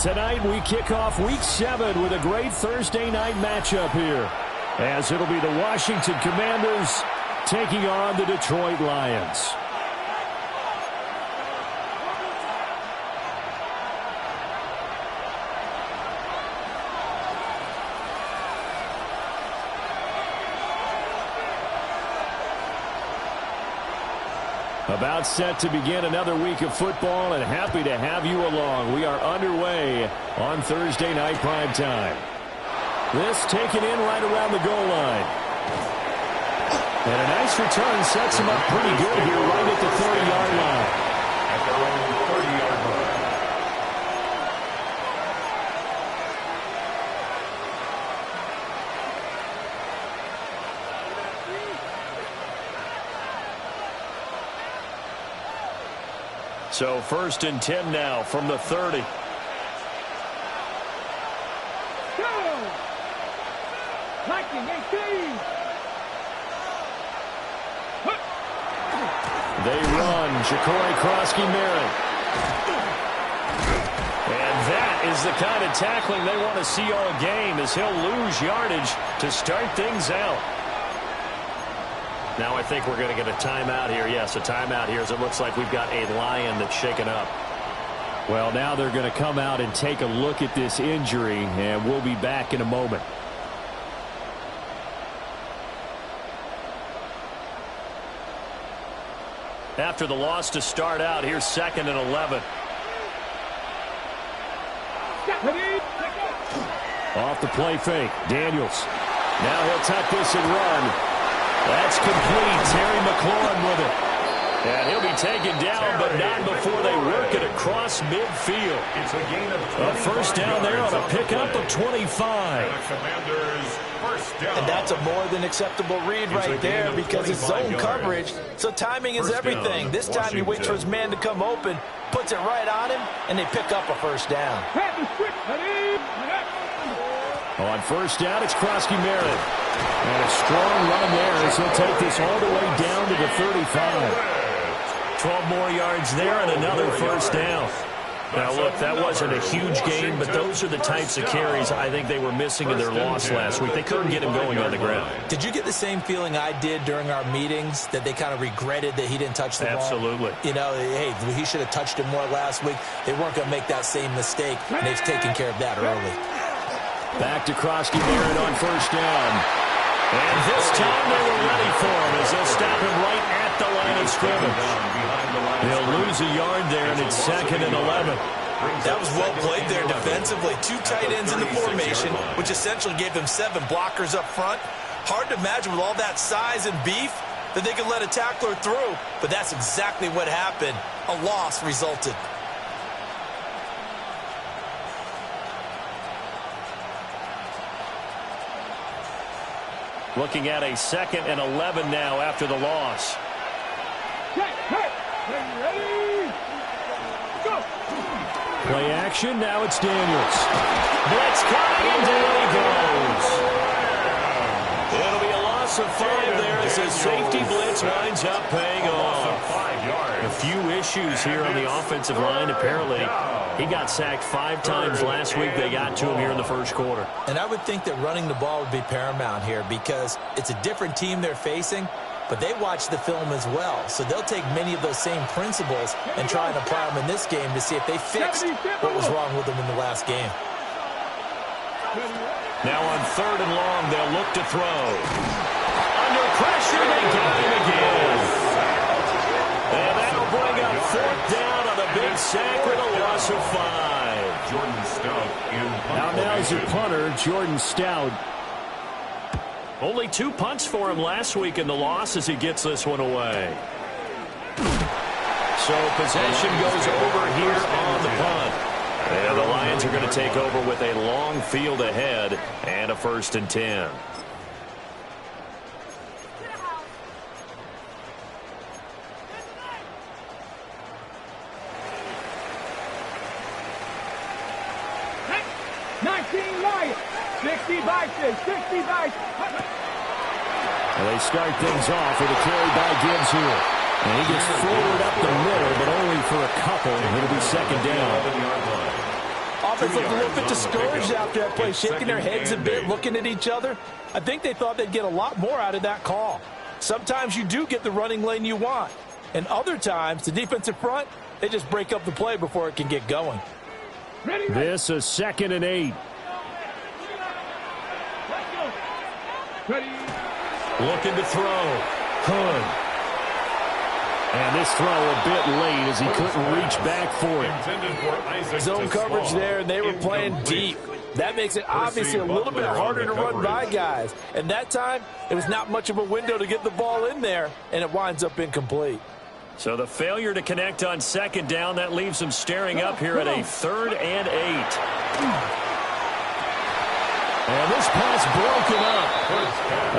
Tonight we kick off Week 7 with a great Thursday night matchup here, as it'll be the Washington Commanders taking on the Detroit Lions. About set to begin another week of football, and happy to have you along. We are underway on Thursday night primetime. This taken in right around the goal line. And a nice return sets him up pretty good here right at the 30-yard line. At their own 30-yard line. So 1st and 10 now from the 30. They run. Ja'Cory Krosky-Merritt. And that is the kind of tackling they want to see all game, as he'll lose yardage to start things out. Now I think we're going to get a timeout here. Yes, a timeout here, as it looks like we've got a Lion that's shaken up. Well, now they're going to come out and take a look at this injury, and we'll be back in a moment. After the loss to start out, here's 2nd and 11. Off the play fake, Daniels. Now he'll tuck this and run. That's complete. Terry McLaurin with it. And he'll be taken down, but not before they work it across midfield. It's a gain of A first down there on a pickup of 25. And that's a more than acceptable read right there, because it's zone coverage, so timing is everything. This time he waits for his man to come open, puts it right on him, and they pick up a first down. On first down, it's Krosky-Merritt. And a strong run there as he'll take this all the way down to the 35. 12 more yards there and another first down. Now, look, that wasn't a huge gain, but those are the types of carries I think they were missing in their loss last week. They couldn't get him going on the ground. Did you get the same feeling I did during our meetings, that they kind of regretted that he didn't touch the ball? Absolutely. You know, hey, he should have touched it more last week. They weren't going to make that same mistake, and they've taken care of that early. Back to Krosky-Merritt on first down. And this time they were ready for him, as they'll stop him right at the line of scrimmage. They'll lose a yard there, and it's 2nd and 11. That was well played there defensively. 2 tight ends in the formation, which essentially gave them 7 blockers up front. Hard to imagine with all that size and beef that they could let a tackler through, but that's exactly what happened. A loss resulted. Looking at a 2nd and 11 now after the loss. Play action, now it's Daniels. Blitz coming, and down he goes. It'll be a loss of 5 there as the safety blitz winds up paying off. A few issues here on the offensive line. Apparently, he got sacked 5 times last week. They got to him here in the first quarter. And I would think that running the ball would be paramount here, because it's a different team they're facing, but they watch the film as well. So they'll take many of those same principles and try and apply them in this game to see if they fixed what was wrong with them in the last game. Now on 3rd and long, they'll look to throw. Under pressure, they got him again. And that'll bring up 4th down on a big sack with a loss of 5. Jordan Stout in punt. Now's your punter, Jordan Stout. Only 2 punts for him last week in the loss as he gets this one away. So possession goes over here on the punt. And the Lions are going to take over with a long field ahead and a 1st and 10. And they start things off with a carry by Gibbs here. And he gets forward up the middle, but only for a couple. It'll be 2nd down. offense looked a little bit discouraged after that play, shaking their heads a bit, looking at each other. I think they thought they'd get a lot more out of that call. Sometimes you do get the running lane you want, and other times, the defensive front, they just break up the play before it can get going. This is 2nd and 8. Looking to throw. Hood. And this throw a bit late as he couldn't reach back for it. Zone coverage there, and they were playing deep. That makes it obviously a little bit harder to run by guys. And that time, it was not much of a window to get the ball in there, and it winds up incomplete. So the failure to connect on 2nd down, that leaves them staring up here at a 3rd and 8. And this pass broken up.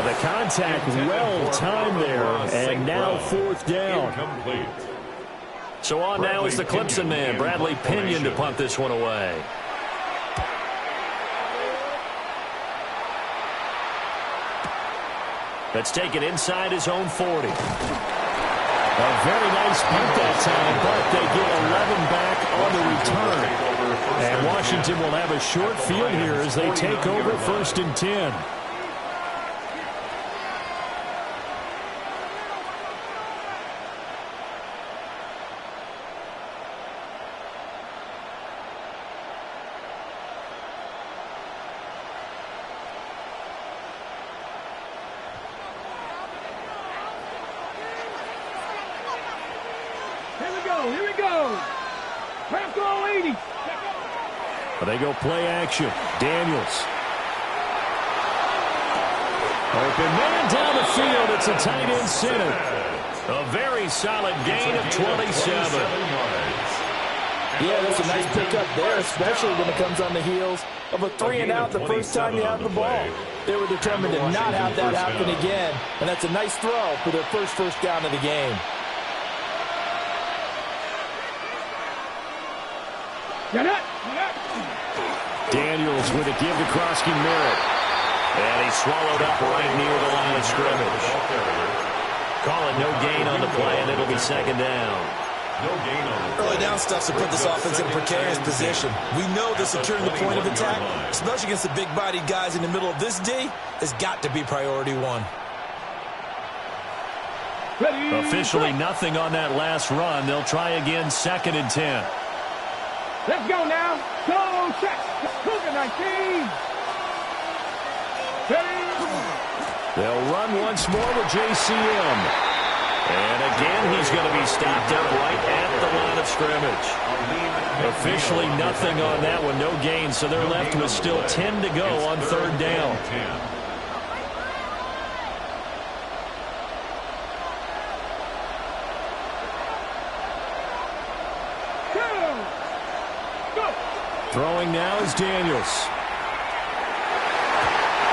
The contact well timed there, and now 4th down. So on now is the Clemson man, Bradley Pinion, to punt this one away. That's taken inside his own 40. A very nice punt that time, but they get 11 back on the return. And Washington will have a short field here as they take over 1st and 10. Here we go. Rams go 80. They go play action. Daniels. Open man down the field. It's a tight end center. A very solid gain of 27. Yeah, that's a nice pickup there, especially when it comes on the heels of a 3-and-out the first time you have the ball. They were determined to not have that happen again, and that's a nice throw for their first down of the game. Daniels with a give to Krosky Merritt. And he's swallowed up right near the line of scrimmage. Call it no gain on the play, and it'll be 2nd down. Early down stuff to put this offense in a precarious position. We know that securing the point of attack, especially against the big-bodied guys in the middle of this D, has got to be priority one. Officially nothing on that last run. They'll try again 2nd and 10. Let's go now. Go, check. Cougar 19. They'll run once more with JCM. And again, he's going to be stopped up right at the line of scrimmage. Officially nothing on that one, no gain, so they're left with still 10 to go on 3rd down. Throwing now is Daniels.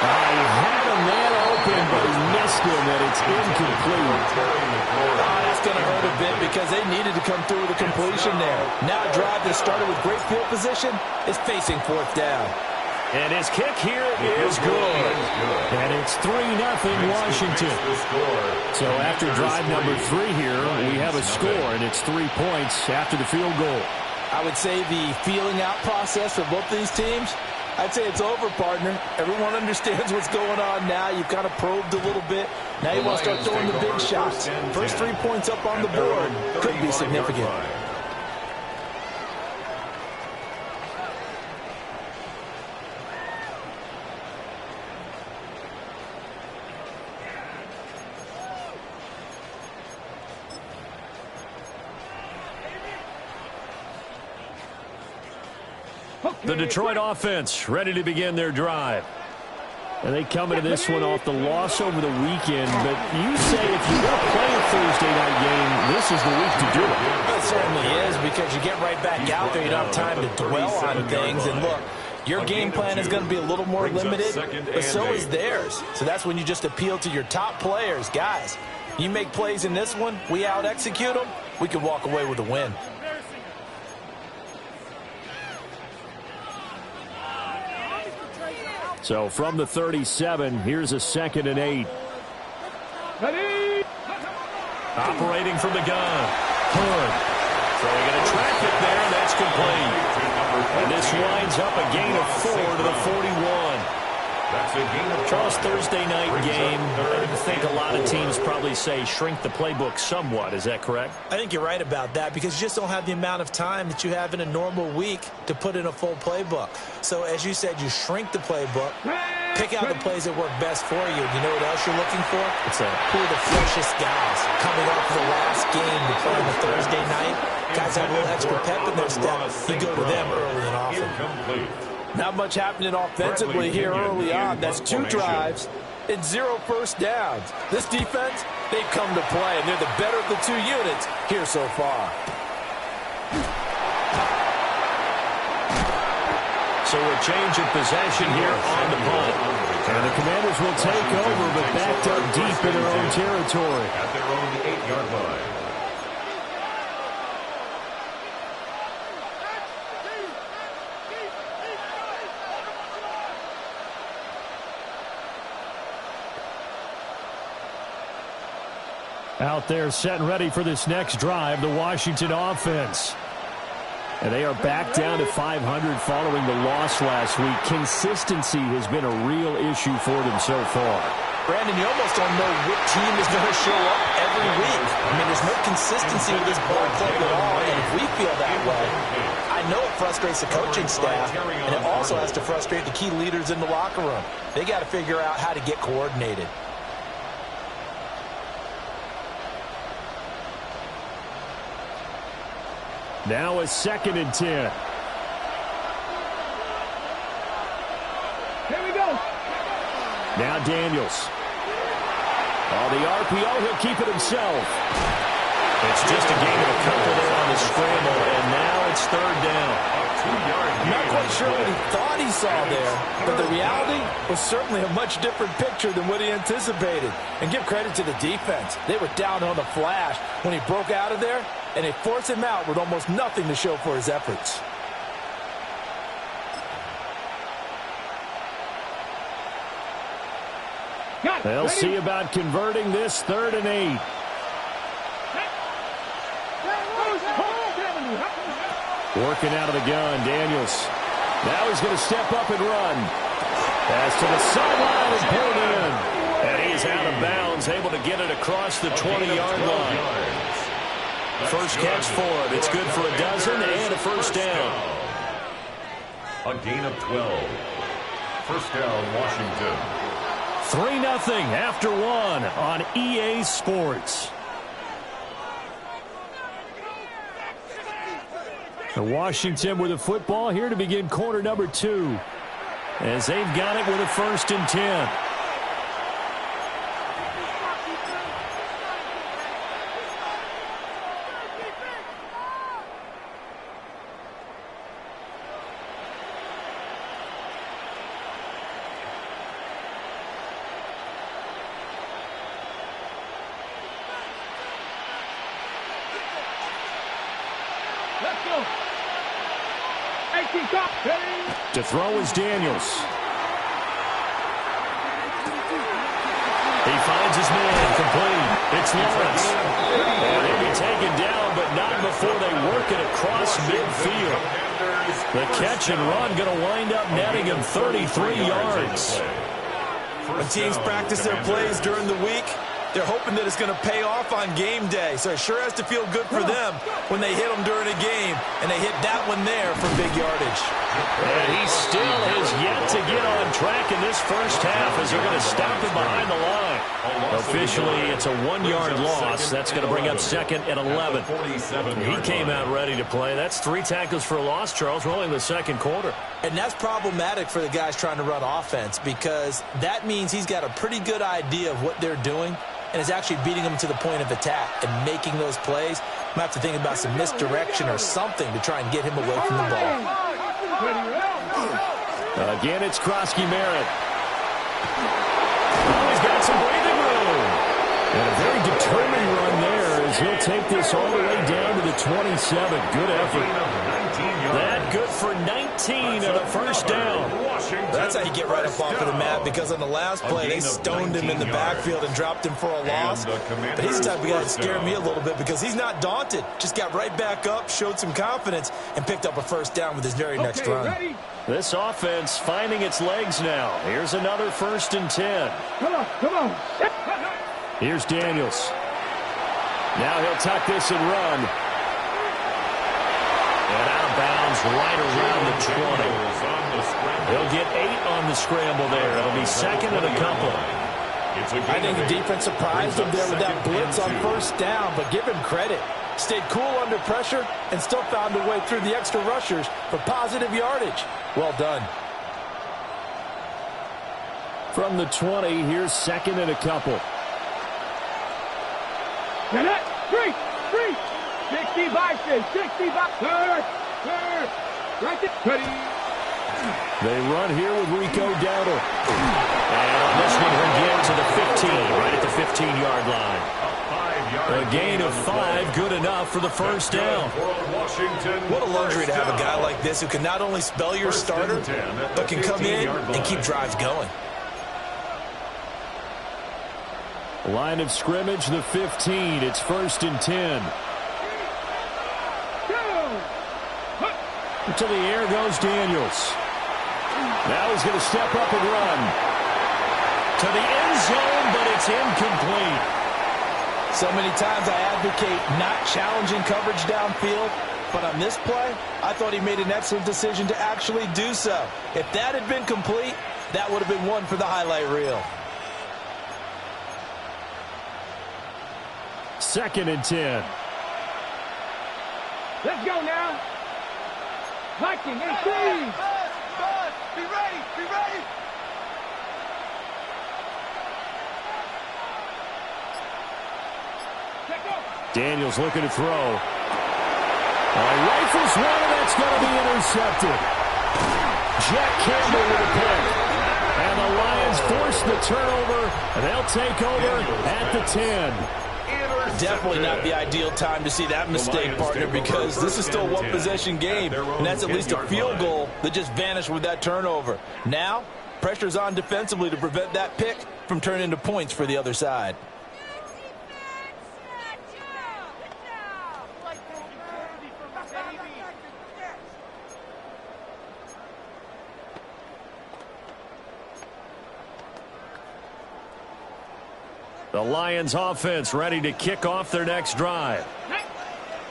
He had a man open, but he missed him, and it's incomplete. That's going to hurt a bit because they needed to come through with a completion there. Now a drive that started with great field position is facing 4th down. And his kick here is good. And it's 3-0 Washington. So after drive number 3 here, we have a score, and it's 3 points after the field goal. I would say the feeling out process for both these teams, I'd say it's over, partner. Everyone understands what's going on now. You've kind of probed a little bit. Now you want to start throwing the big shots. First 3 points up on the board could be significant. The Detroit offense ready to begin their drive. And they come into this one off the loss over the weekend. But you say if you're going to play a Thursday night game, this is the week to do it. It certainly is, because you get right back out there. You don't have time to dwell on things. And look, your game plan is going to be a little more limited, but so is theirs. So that's when you just appeal to your top players. Guys, you make plays in this one, we out-execute them, we can walk away with a win. So from the 37, here's a 2nd and 8. Ready. Operating from the gun. Hood. Throwing an traffic there, that's complete. And this winds up a gain of 4 to the 41. That's a gain of Charles, 5. Thursday night Brings up game. third I think a lot of and 4. teams probably say shrink the playbook somewhat. Is that correct? I think you're right about that because you just don't have the amount of time that you have in a normal week to put in a full playbook. So as you said, you shrink the playbook, pick out the plays that work best for you. You know what else you're looking for? It's a Who are the freshest guys coming off the last game to play on a Thursday night? Guys have a little extra pep in their step. You go to them early and often. Incomplete. Not much happening offensively here early on. That's 2 drives and 0 first downs. This defense, they've come to play, and they're the better of the 2 units here so far. So a change of possession here on the punt. And the Commanders will take over, but backed up deep in their own territory. At their own 8-yard line. Out there set and ready for this next drive, the Washington offense. And they are back down to 500 following the loss last week. Consistency has been a real issue for them so far. Brandon, you almost don't know what team is going to show up every week. I mean, there's no consistency with this ball club at all, and if we feel that way, I know it frustrates the coaching staff, and it also has to frustrate the key leaders in the locker room. They got to figure out how to get coordinated. Now a 2nd and 10. Here we go. Now Daniels. Oh, the RPO, he'll keep it himself. It's just a gain of a couple there on the scramble, and now it's 3rd down. I'm not quite sure what he thought he saw there, but the reality was certainly a much different picture than what he anticipated. And give credit to the defense. They were down on the flash when he broke out of there, and they forced him out with almost nothing to show for his efforts. They'll see about converting this 3rd and 8. Working out of the gun, Daniels. Now he's going to step up and run. Pass to the sideline and pulled in. And he's out of bounds, able to get it across the 20-yard line. First catch for him. It's good for a dozen and a first down. A gain of 12. First down, Washington. 3-0 after 1 on EA Sports. Washington with the football here to begin quarter number 2. As they've got it with a 1st and 10. Let's go. 18 top. To throw is Daniels. He finds his man complete. It's Lawrence. And he'll be taken down, but not before they work it across midfield. The catch and run going to wind up netting him 33 yards. When teams practice their plays during the week, they're hoping that it's going to pay off on game day. So it sure has to feel good for them when they hit them during a game, and they hit that one there for big yardage. And he still has yet to get on track in this first half as they're going to stop him behind the line. Officially, it's a 1-yard loss. That's going to bring up 2nd and 11. He came out ready to play. That's 3 tackles for a loss, Charles, rolling the 2nd quarter. And that's problematic for the guys trying to run offense because that means he's got a pretty good idea of what they're doing and is actually beating them to the point of attack and making those plays. Might have to think about some misdirection or something to try and get him away from the ball. Again, it's Krosky Merritt. Oh, he's got some breathing room. And a very determined run there as as he'll take this all the way down to the 27. Good effort. That good for 19 and a first down. That's how you get right up off of the mat, because on the last play, they stoned him in the backfield and dropped him for a loss. But he's the type of guy that scared me a little bit because he's not daunted. Just got right back up, showed some confidence, and picked up a first down with his very next run. Ready? This offense finding its legs now. Here's another 1st and 10. Come on, come on. Here's Daniels. Now he'll tuck this and run. And out of bounds right around the 20. He'll get 8 on the scramble there. It'll be 2nd and a couple. I think the defense surprised him there with that blitz on first down, but give him credit. Stayed cool under pressure and still found a way through the extra rushers for positive yardage. Well done. From the 20, here's 2nd and a couple. Get it. 3. 65, 65. Third. Right there. Ready. They run here with Rico Dowdle. And on this one, he'll get to the 15, right at the 15-yard line. A gain of 5, good enough for the first down. What a luxury to have a guy like this who can not only spell your starter, but can come in and keep drives going. Line of scrimmage, the 15. It's 1st and 10. To the air goes Daniels. Now he's going to step up and run. To the end zone, but it's incomplete. So many times I advocate not challenging coverage downfield, but on this play, I thought he made an excellent decision to actually do so. If that had been complete, that would have been one for the highlight reel. 2nd and 10. Let's go now. Viking, increase. Be ready, be ready. Daniels looking to throw. Rifles one, and that's going to be intercepted. Jack Campbell with a pick. And the Lions force the turnover, and they'll take over at the 10. Definitely not the ideal time to see that mistake, partner, because this is still a one-possession game, and that's at least a field goal that just vanished with that turnover. Now, pressure's on defensively to prevent that pick from turning into points for the other side. The Lions offense ready to kick off their next drive.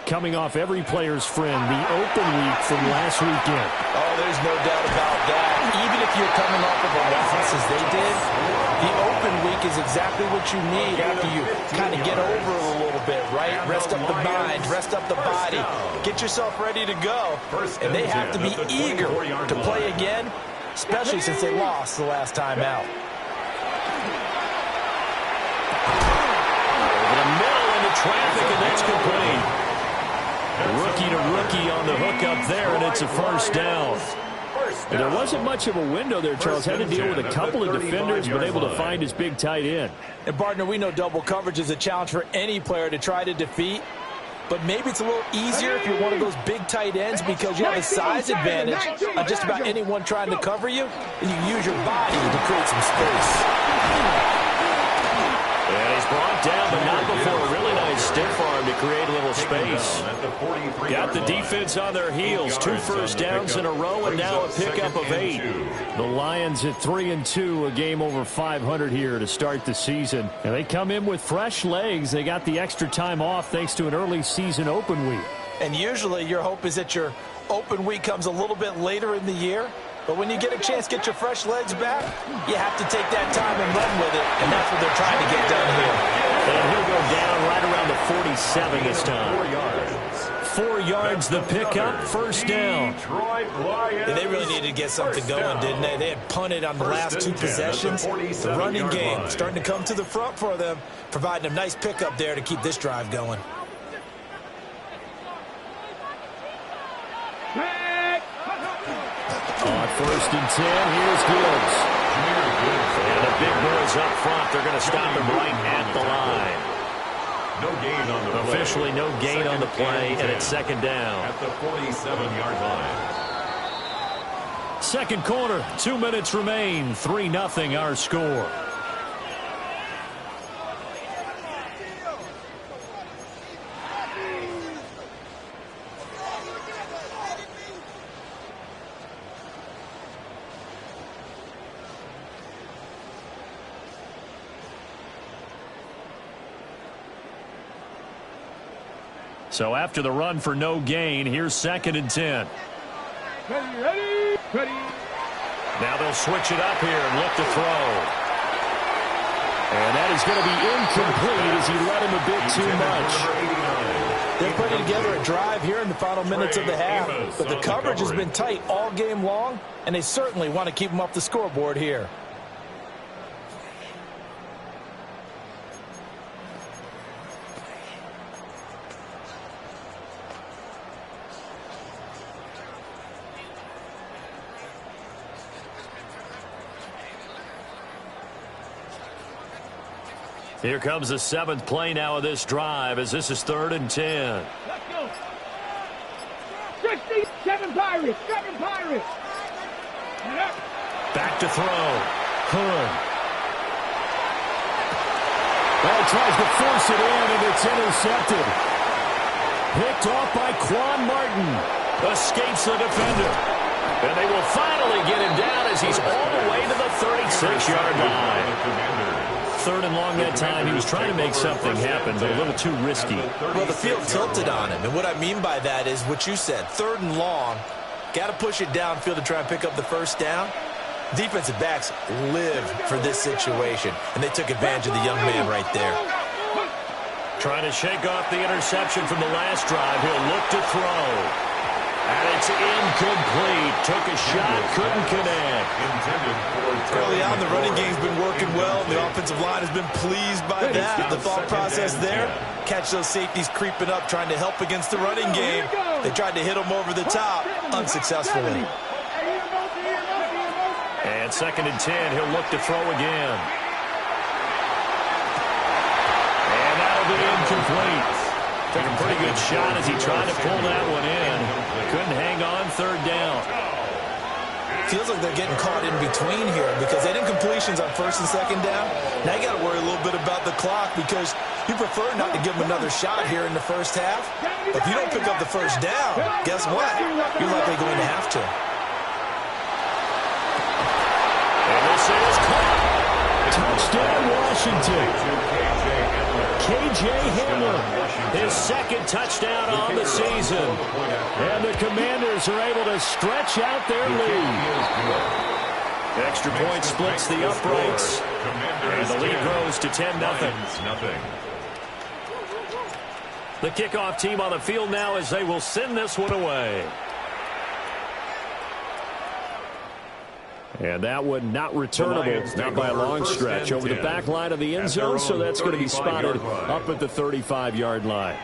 Coming off every player's friend, the open week from last weekend. Oh, there's no doubt about that. Even if you're coming off of a loss as they did, the open week is exactly what you need after you kind of get over it a little bit, right? Rest up the mind, rest up the body, get yourself ready to go. And they have to be eager to play again, especially since they lost the last time out. Traffic, and that's complete. Rookie to rookie on the hook up there, and it's a first down. And there wasn't much of a window there, Charles. Had to deal with a couple of defenders, but able to find his big tight end. And, partner, we know double coverage is a challenge for any player to try to defeat. But maybe it's a little easier if you're one of those big tight ends because you have a size advantage on just about anyone trying to cover you, and you use your body to create some space. And he's brought down, but not before a really nice stiff arm to create a little space. Got the defense on their heels. 2 first downs in a row, and now a pickup of 8. The Lions at 3-2, a game over 500 here to start the season. And they come in with fresh legs. They got the extra time off thanks to an early season open week. And usually your hope is that your open week comes a little bit later in the year. But when you get a chance to get your fresh legs back, you have to take that time and run with it, and that's what they're trying to get done here. And he'll go down right around the 47 this time. 4 yards the pickup, first down. Yeah, they really needed to get something going, didn't they? They had punted on the last 2 possessions. The running game starting to come to the front for them, providing a nice pickup there to keep this drive going. On 1st and 10, here's Gibbs. And the big boys up front, they're going to stop him right at the line. No gain on the play. Officially no gain on the play, and it's second down. At the 47-yard line. Second quarter, 2 minutes remain. 3-0 our score. So after the run for no gain, here's 2nd and 10. Ready. Now they'll switch it up here and look to throw. And that is going to be incomplete as he let him a bit too much. They're putting together a drive here in the final minutes of the half, but the coverage has been tight all game long, and they certainly want to keep them off the scoreboard here. Here comes the 7th play now of this drive as this is 3rd and 10. Let's go. 67 Pirates. 7 Pirates. Back to throw. Hood. Well, he tries to force it in, and it's intercepted. Picked off by Quan Martin. Escapes the defender. And they will finally get him down as he's all the way to the 36-yard line. 3rd and long that time. He was trying to make something happen, but a little too risky. Well, the field tilted on him, and what I mean by that is what you said. 3rd and long, got to push it downfield to try and pick up the first down. Defensive backs live for this situation, and they took advantage of the young man right there. Trying to shake off the interception from the last drive. He'll look to throw. And it's incomplete. Took a shot, couldn't connect. Early on, the running game's been working well. The offensive line has been pleased by that. The thought process there, catch those safeties creeping up, trying to help against the running game. They tried to hit them over the top, unsuccessfully. And 2nd and 10, he'll look to throw again. And that'll be incomplete. Took a pretty good shot as he tried to pull that one in. Couldn't hang on 3rd down. Feels like they're getting caught in between here because they did completions on 1st and 2nd down. Now you got to worry a little bit about the clock because you prefer not to give them another shot here in the first half. But if you don't pick up the first down, guess what? You're likely going to have to. And this is caught. Touchdown, Washington. K.J. Hamler, his 2nd touchdown on the season. And the Commanders are able to stretch out their lead. Extra point splits the uprights. And the lead grows to 10-0. The kickoff team on the field now as they will send this one away. And that one not returnable, not by a long stretch, over the back line of the end zone, so that's going to be spotted up at the 35-yard line.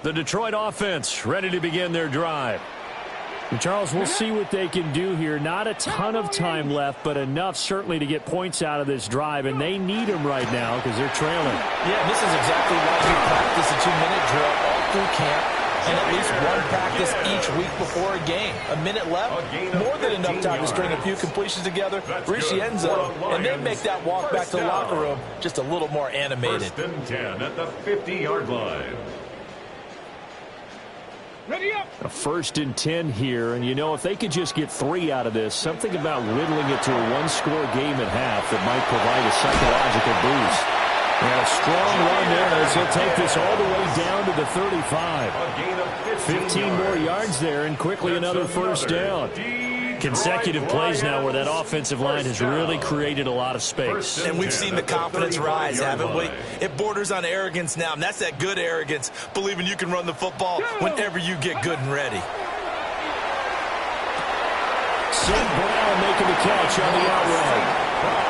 The Detroit offense ready to begin their drive. And Charles, we'll see what they can do here. Not a ton of time left, but enough certainly to get points out of this drive, and they need them right now because they're trailing. Yeah, this is exactly why you practice a 2-minute drill all through camp and at least one practice each week before a game. A minute left, more than enough time to string a few completions together, reach the end zone, and then make that walk back to the locker room just a little more animated. 1st and 10 at the 50-yard line. Ready up. A 1st and 10 here, and you know, if they could just get 3 out of this, something about whittling it to a one-score game at half that might provide a psychological boost. And a strong run there as he'll take this all the way down to the 35. 15 more yards there, and quickly another 1st down. Consecutive plays now where that offensive line has really created a lot of space. And we've seen the confidence rise, haven't we? It borders on arrogance now, and that's that good arrogance, believing you can run the football whenever you get good and ready. St. Brown making the catch on the outright.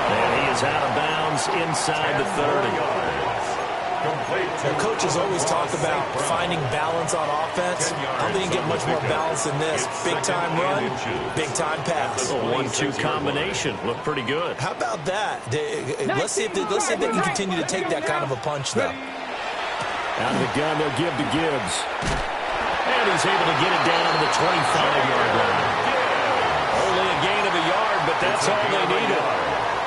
And he is out of bounds inside the 30. Their coaches always talk about finding balance on offense. I don't think you can get much more balance than this. Big-time run, big-time pass. A 1-2 combination. Looked pretty good. How about that? Let's see if they can continue to take that kind of a punch, though. Out of the gun, they'll give to Gibbs. And he's able to get it down to the 25-yard line. Only a gain of a yard, but that's all they needed.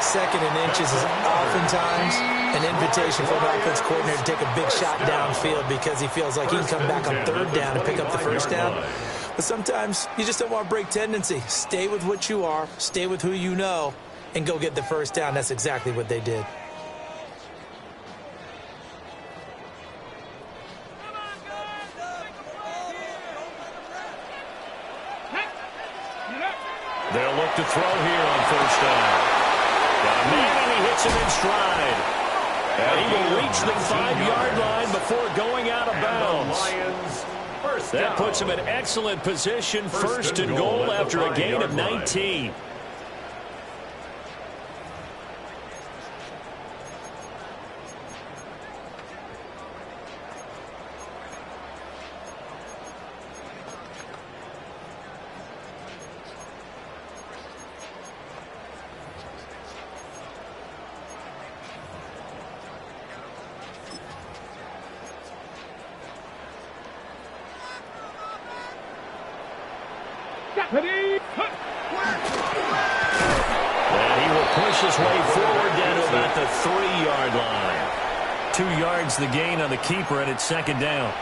Second and inches is oftentimes an invitation for an offense coordinator to take a big shot downfield because he feels like he can come back on third down and pick up the first down. But sometimes you just don't want to break tendency. Stay with what you are, stay with who you know, and go get the first down. That's exactly what they did. They'll look to throw here on first down. Got a man, and he hits him in stride. And he will reach the 5-yard line before going out of bounds. That puts him in excellent position, first and goal after a gain of 19. Ready? And he will push his way forward down to about the 3-yard line. 2 yards the gain on the keeper, and it's second down.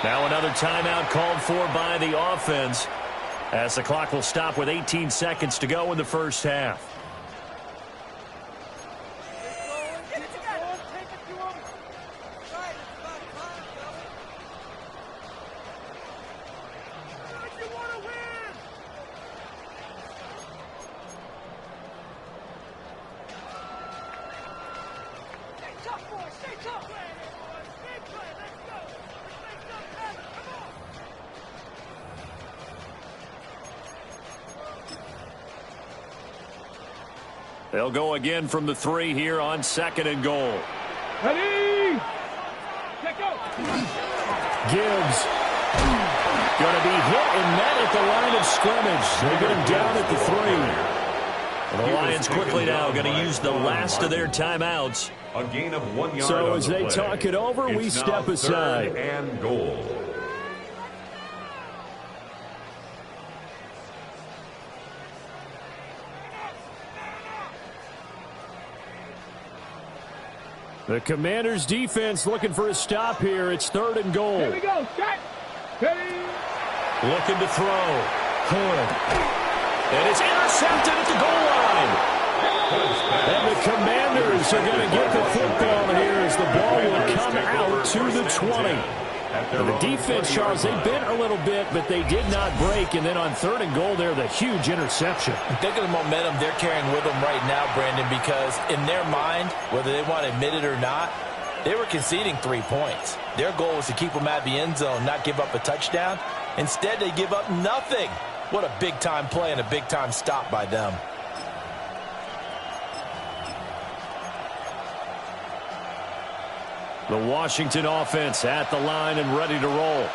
Now another timeout called for by the offense as the clock will stop with 18 seconds to go in the first half. They'll go again from the 3 here on second and goal. Ready? Let go. Gibbs going to be hit and met at the line of scrimmage. They get him down at the 3. The Lions quickly now going to use the last of their timeouts. A gain of 1 yard. So as they talk it over, we step aside. Third and goal. The Commanders' defense looking for a stop here. It's third and goal. Here we go. Set. Ready? Looking to throw. Hood. And it's intercepted at the goal line. And the Commanders are going to get the football here as the ball will come out to the 20. And the defense, Charles, they bent a little bit, but they did not break. And then on third and goal there, the huge interception. Think of the momentum they're carrying with them right now, Brandon, because in their mind, whether they want to admit it or not, they were conceding 3 points. Their goal was to keep them at the end zone, not give up a touchdown. Instead, they give up nothing. What a big-time play and a big-time stop by them. The Washington offense at the line and ready to roll.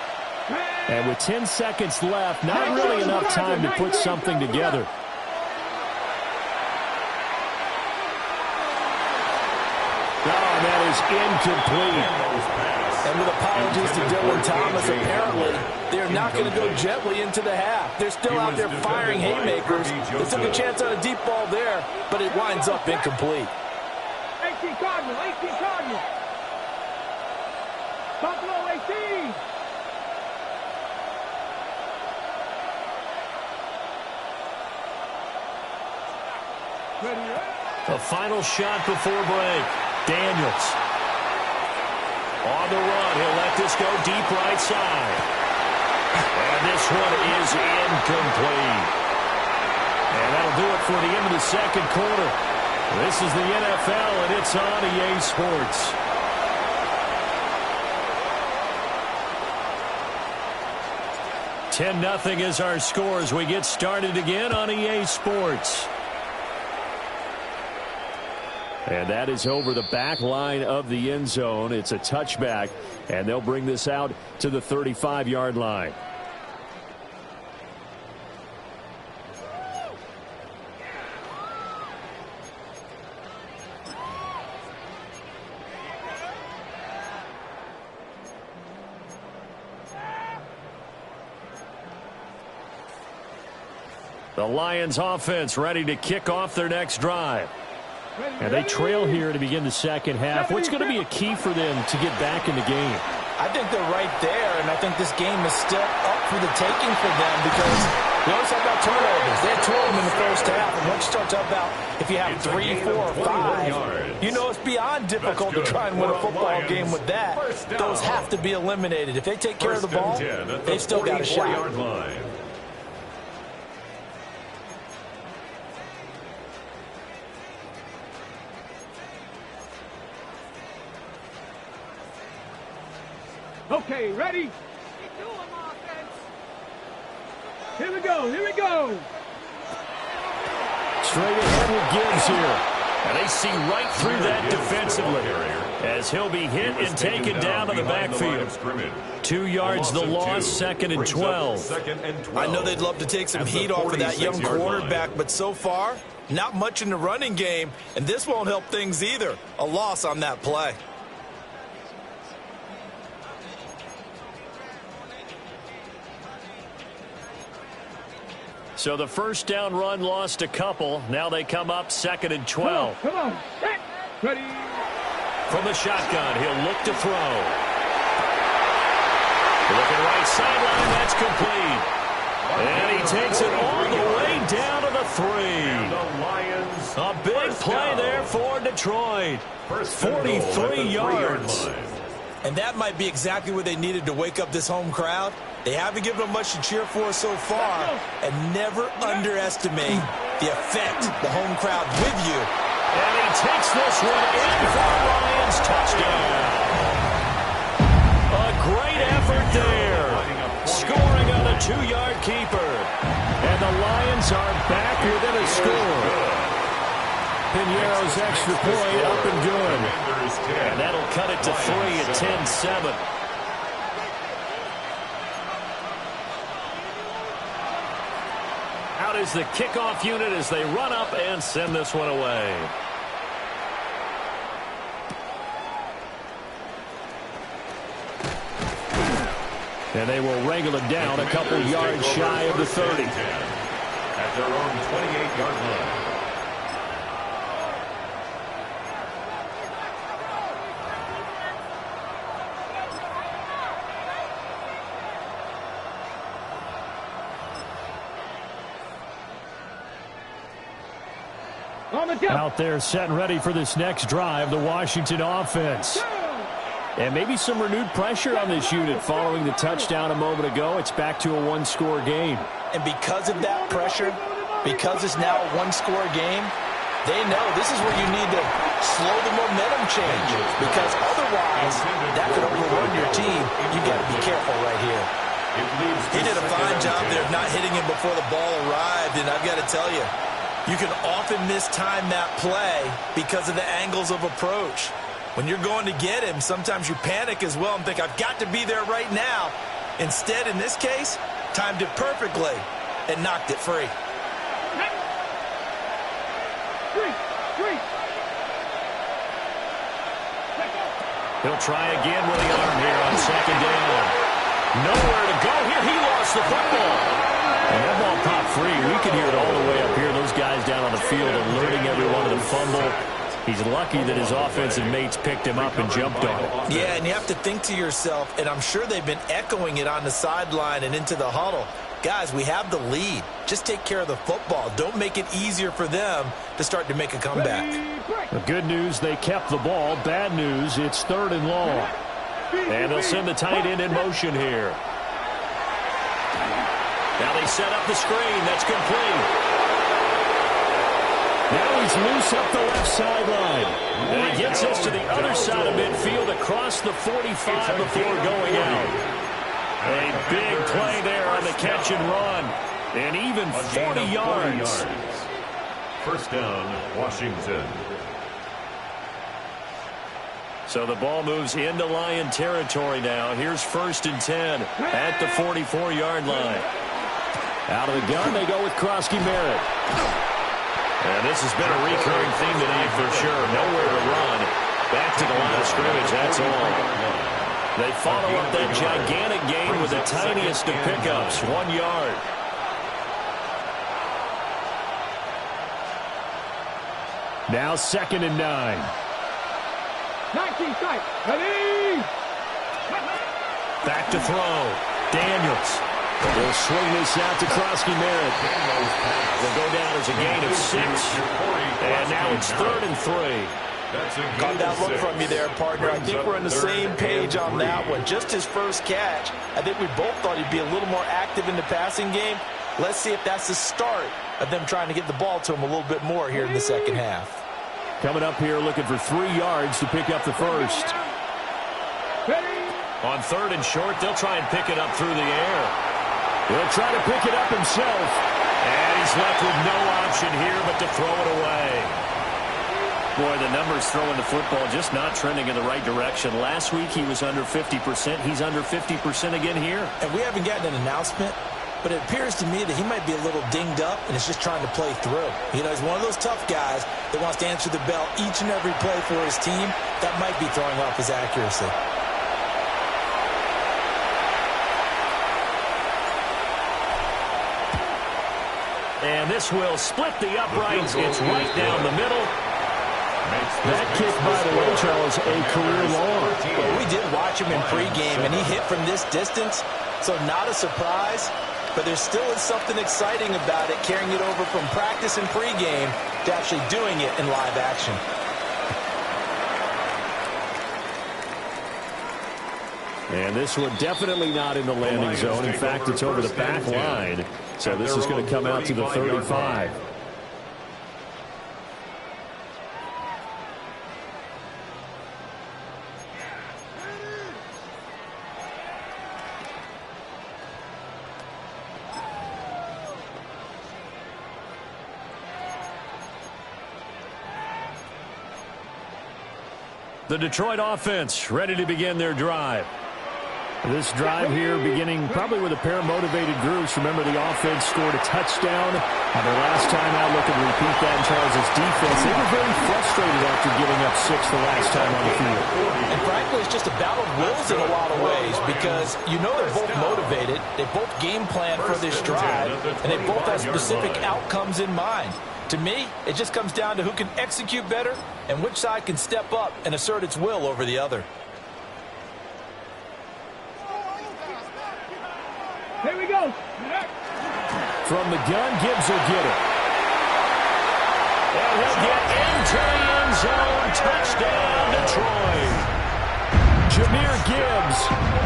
And with 10 seconds left, not really enough time to put something together. Oh, that is incomplete. And with apologies to Dylan Thomas, apparently they're not going to go gently into the half. They're still out there firing haymakers. They took a chance on a deep ball there, but it winds up incomplete. 18 Cardinal, 18 Cardinal. Buffalo 18. The final shot before break. Daniels. On the run, he'll let this go deep right side. And this one is incomplete. And that'll do it for the end of the second quarter. This is the NFL, and it's on EA Sports. 10-0 is our score as we get started again on EA Sports. And that is over the back line of the end zone. It's a touchback, and they'll bring this out to the 35-yard line. The Lions offense ready to kick off their next drive. And they trail here to begin the second half. What's going to be a key for them to get back in the game? I think they're right there, and I think this game is still up for the taking for them because we always talk about turnovers. They had 2 of them in the first half, and once you start talking about if you have 3, 4, 5, you know it's beyond difficult to try and win a football game with that. Those have to be eliminated. If they take care of the ball, they've still got a shot. Okay, ready? Here we go, here we go. Straight ahead with Gibbs here. And they see right through that defensively as he'll be hit and taken down to the backfield. 2 yards the loss, 2nd and 12. I know they'd love to take some heat off of that young quarterback, but so far, not much in the running game, and this won't help things either. A loss on that play. So the first down run lost a couple. Now they come up 2nd and 12. Come on. Ready. From the shotgun, he'll look to throw. Looking right sideline, that's complete. And he takes it all the way down to the 3. A big play there for Detroit. 43 yards. And that might be exactly what they needed to wake up this home crowd. They haven't given them much to cheer for so far, and never underestimate the effect the home crowd with you. And he takes this one in for the Lions touchdown. A great effort there. Scoring on a 2-yard keeper. And the Lions are back within a score. Piñeiro's extra point up and good. And that'll cut it to 3 at 10-7. Out is the kickoff unit as they run up and send this one away. And they will wrangle it down a couple yards shy of the 30. At their own 28-yard line. Out there set and ready for this next drive, the Washington offense. And maybe some renewed pressure on this unit following the touchdown a moment ago. It's back to a 1-score game. And because of that pressure, because it's now a 1-score game, they know this is where you need to slow the momentum change. Because otherwise, that could overrun your team. You've got to be careful right here. He did a fine job there of not hitting him before the ball arrived, and I've got to tell you, you can often mistime that play because of the angles of approach. When you're going to get him, sometimes you panic as well and think, I've got to be there right now. Instead, in this case, timed it perfectly and knocked it free. He'll try again with the arm here on 2nd down. Nowhere to go here. He lost the football. And that ball popped free. We can hear it all the way up here. Those guys down on the field alerting everyone to the fumble. He's lucky that his offensive mates picked him up and jumped on it. Yeah, and you have to think to yourself, and I'm sure they've been echoing it on the sideline and into the huddle. Guys, we have the lead. Just take care of the football. Don't make it easier for them to start to make a comeback. The good news, they kept the ball. Bad news, it's 3rd and long. And they'll send the tight end in motion here. Now they set up the screen. That's complete. Now he's loose up the left sideline. And he gets us to the other side of midfield across the 45 before going out. A big play there on the catch and run. And even 40 yards. First down, Washington. So the ball moves into Lion territory now. Here's 1st and 10 at the 44-yard line. Out of the gun, they go with Krosky Merritt. And this has been a recurring theme today for sure. Nowhere to run. Back to the line of scrimmage, that's all. They follow up that gigantic gain with the tiniest of pickups, 1 yard. Now 2nd and 9. 19 strike. Ready. Back to throw. Daniels. They'll swing this out to Krosky Merritt. Will go down as a gain of 6. And now it's 3rd and 3. Got that look from you there, partner. I think we're on the same page on that one. Just his first catch. I think we both thought he'd be a little more active in the passing game. Let's see if that's the start of them trying to get the ball to him a little bit more here in the second half. Coming up here looking for 3 yards to pick up the first. On 3rd and short, they'll try and pick it up through the air. He'll try to pick it up himself. And he's left with no option here but to throw it away. Boy, the numbers throwing the football just not trending in the right direction. Last week he was under 50%. He's under 50% again here. And we haven't gotten an announcement, but it appears to me that he might be a little dinged up and is just trying to play through. You know, he's one of those tough guys that wants to answer the bell each and every play for his team. That might be throwing off his accuracy. And this will split the uprights. It's right down the middle. That kick, by the way, Charles, a career long. Well, we did watch him in pregame, and he hit from this distance, so not a surprise. But there still is something exciting about it, carrying it over from practice and pregame to actually doing it in live action. And this one definitely not in the landing zone. In fact, it's over the back line. So this is going to come out to the 35. The Detroit offense ready to begin their drive. This drive here beginning probably with a pair of motivated groups. Remember, the offense scored a touchdown on their last time out. Look and repeat that in Charles' defense. They were very frustrated after giving up 6 the last time on the field. And frankly, it's just a battle of wills in a lot of ways because you know they're both motivated. They both game plan for this drive, and they both have specific outcomes in mind. To me, it just comes down to who can execute better and which side can step up and assert its will over the other. Here we go. From the gun, Gibbs will get it. And he'll get into the end zone. Touchdown, Detroit. Jahmyr Gibbs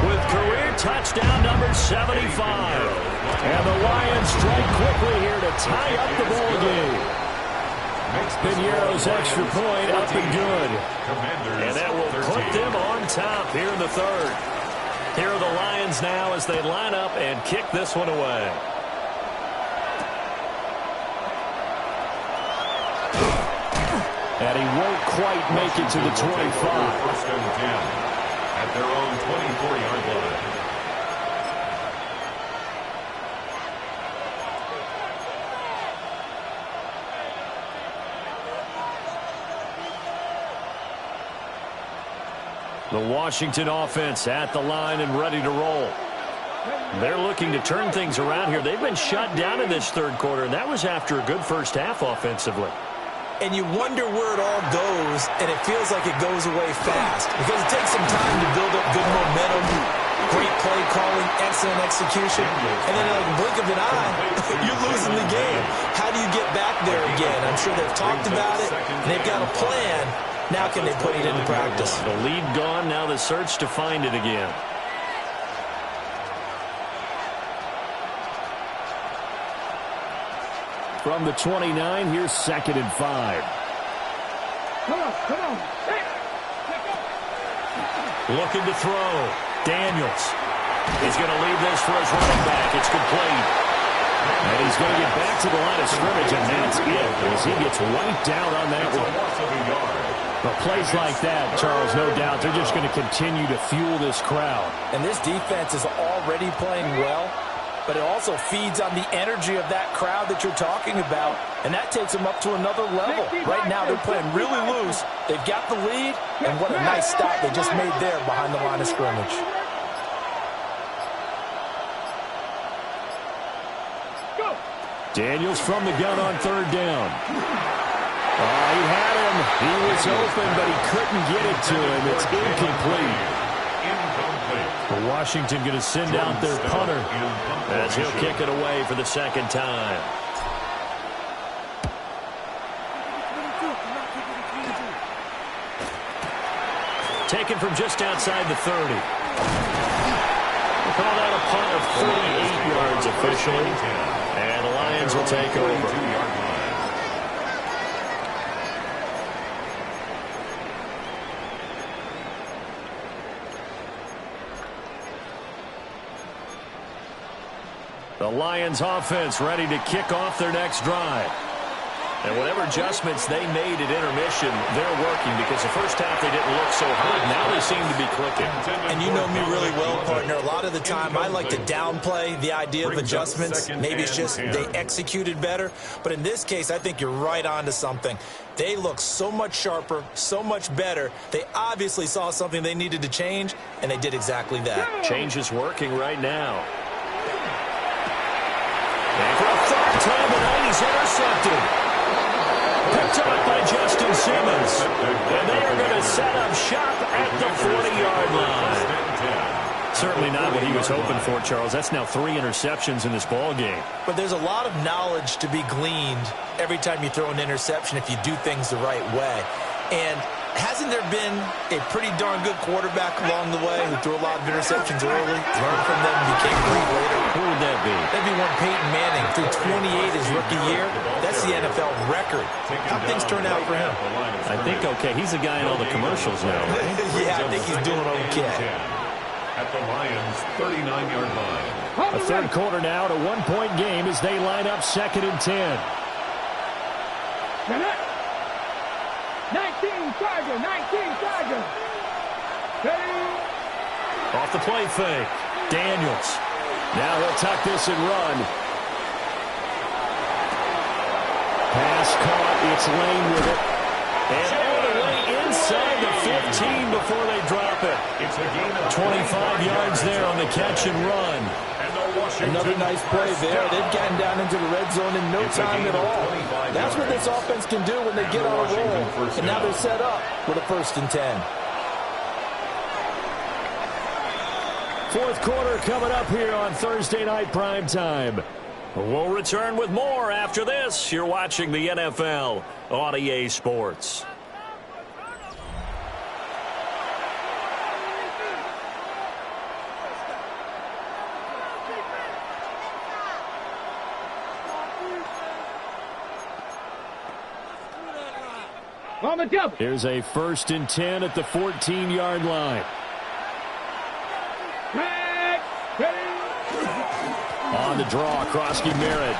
with career touchdown number 75. And the Lions strike quickly here to tie up the ball game. Piñeiro's extra point up and good. And that will put them on top here in the 3rd. Here are the Lions now as they line up and kick this one away. And he won't quite make it to the 25. First and 10 at their own 24-yard line. The Washington offense at the line and ready to roll. They're looking to turn things around here. They've been shut down in this 3rd quarter, and that was after a good first half offensively. And you wonder where it all goes, and it feels like it goes away fast because it takes some time to build up good momentum, great play calling, excellent execution, and then in a blink of an eye, you're losing the game. How do you get back there again? I'm sure they've talked about it, and they've got a plan. Now can they put it into practice? The lead gone, now the search to find it again. From the 29, here's 2nd and 5. Come on. Looking to throw. Daniels. He's going to leave this for his running back. It's complete. And he's going to get back to the line of scrimmage, and that's it, as he gets wiped out on that one. But plays like that, Charles, no doubt, they're just going to continue to fuel this crowd. And this defense is already playing well, but it also feeds on the energy of that crowd that you're talking about, and that takes them up to another level. Right now, they're playing really loose. They've got the lead, and what a nice stop they just made there behind the line of scrimmage. Daniels from the gun on third down. Oh, he had him. He was open, but he couldn't get it to him. It's incomplete. Well, Washington going to send out their punter as he'll kick it away for the second time. Taken from just outside the 30. We'll call that a punt of 38 yards officially. And the Lions will take over. The Lions offense ready to kick off their next drive. And whatever adjustments they made at intermission, they're working, because the first half they didn't look so hot. Now they seem to be clicking. And you know me really well, partner. A lot of the time I like to downplay the idea of adjustments. Maybe it's just they executed better. But in this case, I think you're right on to something. They look so much sharper, so much better. They obviously saw something they needed to change, and they did exactly that. Change is working right now. And for a third time tonight, he's intercepted. Picked up by Justin Simmons. And they are going to set up shop at the 40-yard line. Certainly not what he was hoping for, Charles. That's now 3 interceptions in this ball game. But there's a lot of knowledge to be gleaned every time you throw an interception if you do things the right way. And hasn't there been a pretty darn good quarterback along the way who threw a lot of interceptions early, learned from them, and became great later? Who would that be? That'd be one Peyton Manning, threw 28 his rookie year. That's the NFL record. How things turn out for him? I think okay. He's the guy in all the commercials now, right? Yeah, I think he's doing okay. At the Lions' 39-yard line. A third quarter now, a 1-point game as they line up 2nd and 10. 19 Tiger. Off the play fake. Daniels. Now he'll tuck this and run. Pass caught. It's Lane with it. And all the way inside the 15 before they drop it. 25 yards there on the catch and run. Another nice play there. They've gotten down into the red zone in no time at all. That's what this offense can do when they get on a roll. And now they're set up with a 1st and 10. Fourth quarter coming up here on Thursday Night Prime Time. We'll return with more after this. You're watching the NFL on EA Sports. On the double. Here's a 1st and 10 at the 14-yard line. On the draw, Krosky Merritt.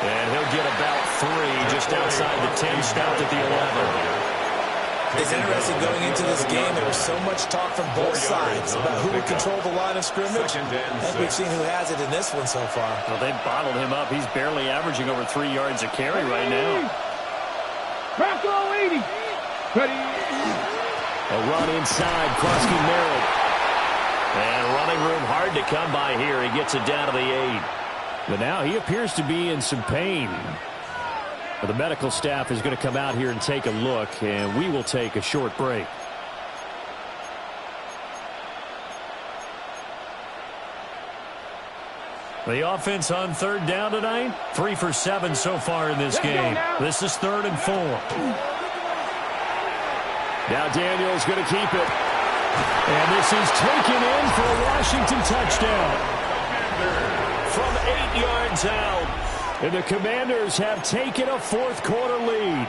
And he'll get about 3 just outside the 10, stopped at the 11. It's interesting going into this game. There was so much talk from both sides about who would control the line of scrimmage. I think we've seen who has it in this one so far. Well, they've bottled him up. He's barely averaging over 3 yards a carry right now. Bronco 80. Ready. A run inside, Krosky Merritt. And running room hard to come by here. He gets it down to the 8. But now he appears to be in some pain. Well, the medical staff is going to come out here and take a look, and we will take a short break. The offense on 3rd down tonight, 3 for 7 so far in this game. This is 3rd and 4. Now Daniels going to keep it. And this is taken in for a Washington touchdown. From 8 yards out. And the Commanders have taken a 4th quarter lead.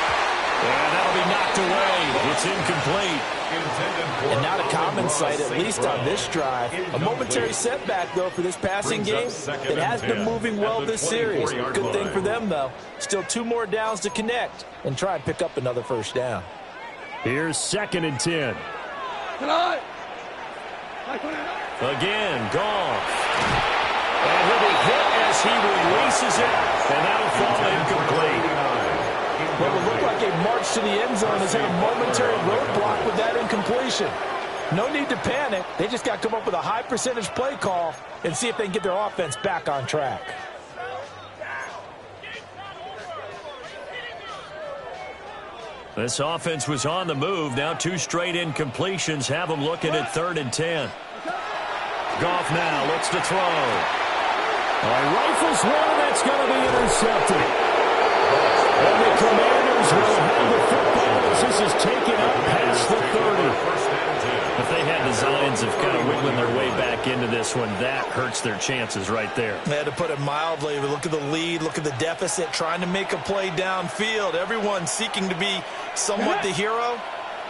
And that'll be knocked away. It's incomplete. And not a common sight, at least on this drive. A momentary setback, though, for this passing game. It has been moving well this series. Good thing for them, though. Still 2 more downs to connect and try and pick up another first down. Here's 2nd and 10. Again, Goff. And he'll be hit as he releases it, and that'll fall incomplete. What would look like a march to the end zone has hit a momentary roadblock with that incompletion. No need to panic. They just got to come up with a high percentage play call and see if they can get their offense back on track. This offense was on the move. Now 2 straight incompletions have them looking at 3rd and 10. Goff now looks to throw. Rifles one, that's going to be intercepted. And the Commanders will have the football as this is taken up past the 30. If they had designs of kind of wiggling their way back into this one, that hurts their chances right there. They had to put it mildly. Look at the lead, look at the deficit, trying to make a play downfield. Everyone seeking to be somewhat the hero.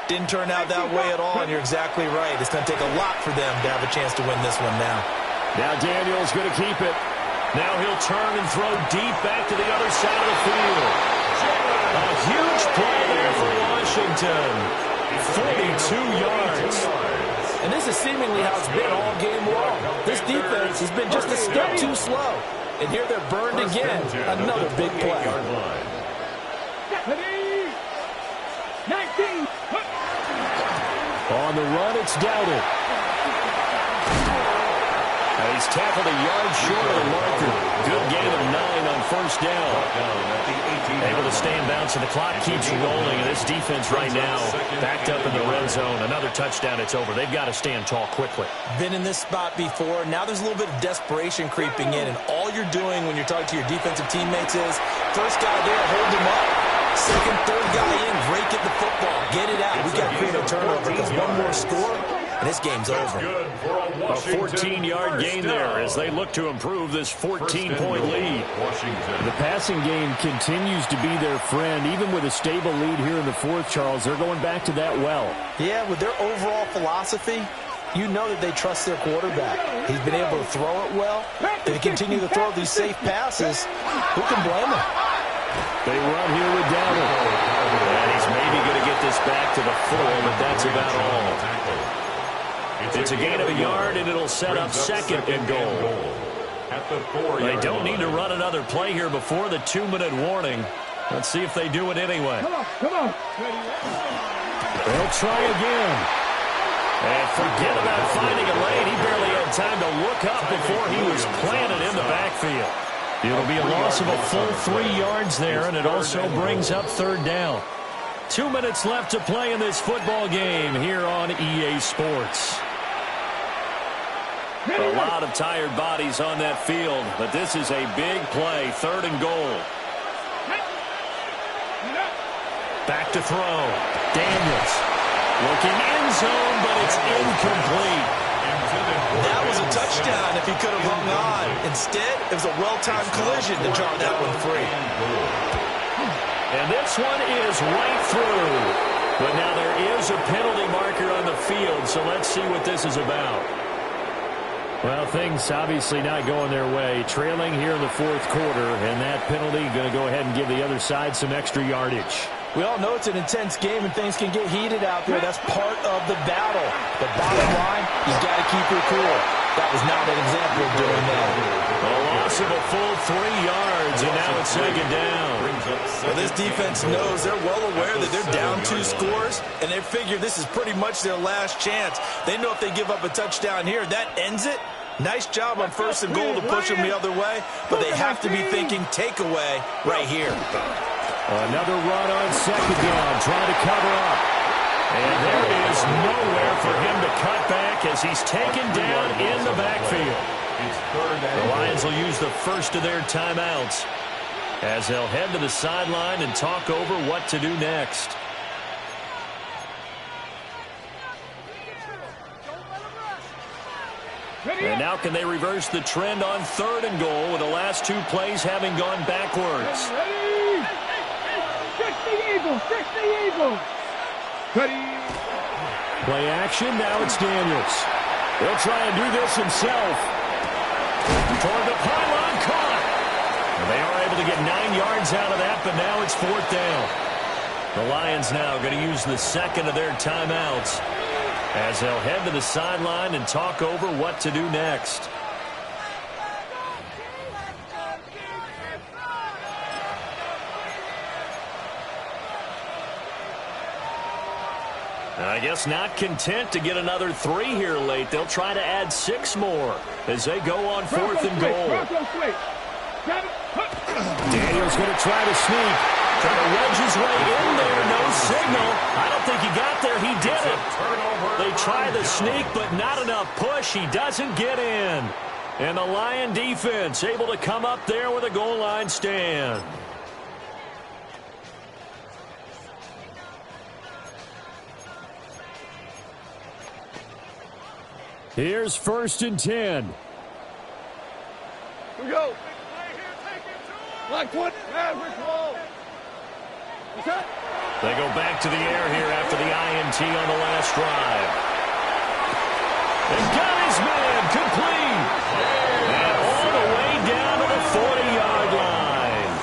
Didn't turn out that way at all, and you're exactly right. It's going to take a lot for them to have a chance to win this one now. Now Daniel's going to keep it. Now he'll turn and throw deep back to the other side of the field. A huge play there for Washington. 42 yards. And this is seemingly how it's been all game long. This defense has been just a step too slow. And here they're burned again. Another big play. 19. On the run, it's Dowdle. He's tackled a yard short of the marker. Good gain of 9 on first down. Able to stay in bounds, and the clock keeps rolling. And this defense right now backed up in the red zone. Another touchdown, it's over. They've got to stand tall quickly. Been in this spot before. Now there's a little bit of desperation creeping in. And all you're doing when you're talking to your defensive teammates is, first guy there, hold him up. Second, third guy in, break at the football. Get it out. We got to create a turnover because one more score, and this game's over. A 14-yard gain there as they look to improve this 14-point lead. The passing game continues to be their friend. Even with a stable lead here in the 4th, Charles, they're going back to that well. Yeah, with their overall philosophy, you know that they trust their quarterback. He's been able to throw it well. They continue to throw these safe passes. Who can blame them? They run here with Dowdle. And he's maybe going to get this back to the 4, but that's about all. It's a gain of a yard, and it'll set up 2nd and goal. They don't need to run another play here before the 2-minute warning. Let's see if they do it anyway. Come on. They'll try again. And forget about finding a lane. He barely had time to look up before he was planted in the backfield. It'll be a loss of a full 3 yards there, and it also brings up 3rd down. 2 minutes left to play in this football game here on EA Sports. A lot of tired bodies on that field, but this is a big play, 3rd and goal. Back to throw. Daniels looking end zone, but it's incomplete. That was a touchdown if he could have hung on. Instead, it was a well-timed collision to draw that one free. And this one is right through. But now there is a penalty marker on the field, so let's see what this is about. Well, things obviously not going their way. Trailing here in the 4th quarter, and that penalty going to go ahead and give the other side some extra yardage. We all know it's an intense game and things can get heated out there. That's part of the battle. But bottom line, you got to keep your cool. That was not an example of doing that. A loss of a full 3 yards, and now it's 2nd down. Well, this defense knows they're well aware that they're down 2 scores, and they figure this is pretty much their last chance. They know if they give up a touchdown here, that ends it. Nice job on 1st and goal to push them the other way, but they have to be thinking takeaway right here. Another run on 2nd down, trying to cover up. And there is nowhere for him to cut back as he's taken down in the backfield. The Lions will use the first of their timeouts as they'll head to the sideline and talk over what to do next. And now can they reverse the trend on 3rd and goal with the last 2 plays having gone backwards? the Eagles. Fix the Eagles. Play action. Now it's Daniels. He'll try and do this himself. Toward the pylon, caught. And they are able to get 9 yards out of that, but now it's 4th down. The Lions now going to use the second of their timeouts as they'll head to the sideline and talk over what to do next. I guess not content to get another 3 here late. They'll try to add 6 more as they go on 4th and goal. Daniels going to try to sneak. Trying to wedge his way in there. No signal. I don't think he got there. He did it. They try the sneak, but not enough push. He doesn't get in. And the Lion defense able to come up there with a goal line stand. Here's 1st and 10. Here we go. Like what? They go back to the air here after the INT on the last drive. And got his man complete. And all the way down to the 40-yard line.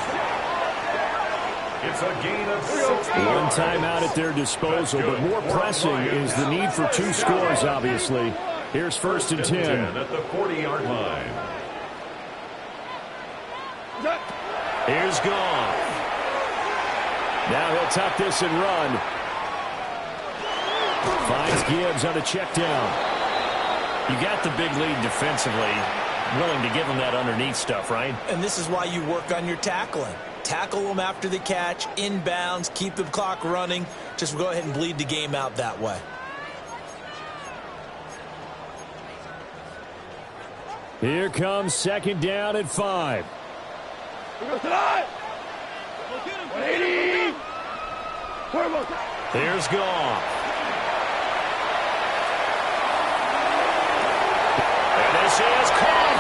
It's a gain of 60. One timeout at their disposal, but more pressing is the need for 2 scores, obviously. Here's 1st and 10. At the 40-yard line. Here's Goff. Now he'll tuck this and run. Finds Gibbs on a check down. You got the big lead defensively. Willing to give him that underneath stuff, right? And this is why you work on your tackling. Tackle them after the catch, inbounds, keep the clock running. Just go ahead and bleed the game out that way. Here comes 2nd down at 5. There's Goff. And this is Goff.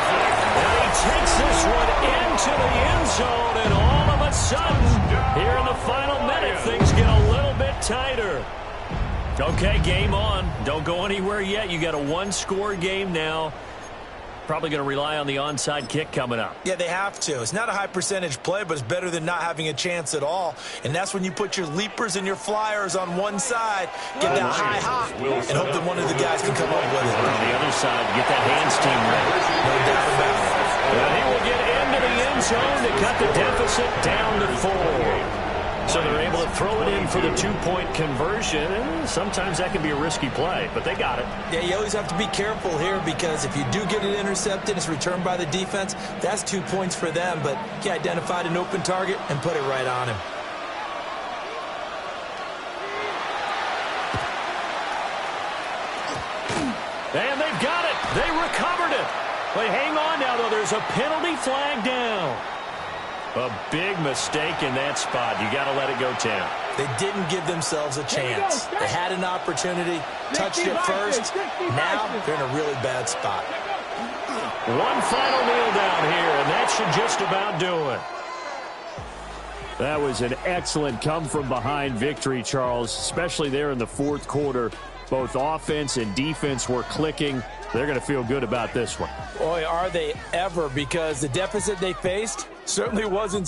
And he takes this one into the end zone, and all of a sudden, here in the final minute, things get a little bit tighter. Okay, game on. Don't go anywhere yet. You got a 1-score game now. Probably going to rely on the onside kick coming up. Yeah, they have to. It's not a high percentage play, but it's better than not having a chance at all. And that's when you put your leapers and your flyers on one side, get that high hop, and hope that one of the guys can come up with it. On the other side, get that hands team ready. No doubt about it. And he will get into the end zone to cut the deficit down to 4. So they're able to throw it in for the 2-point conversion, and sometimes that can be a risky play, but they got it. Yeah, you always have to be careful here because if you do get it intercepted, it's returned by the defense, that's 2 points for them, but he identified an open target and put it right on him. And they've got it. They recovered it. But hang on now, though. There's a penalty flag down. A big mistake in that spot. You got to let it go, Tim. They didn't give themselves a chance. They had an opportunity, touched it first. Now they're in a really bad spot. One final kneel down here, and that should just about do it. That was an excellent come-from-behind victory, Charles, especially there in the 4th quarter. Both offense and defense were clicking. They're going to feel good about this one. Boy, are they ever, because the deficit they faced certainly wasn't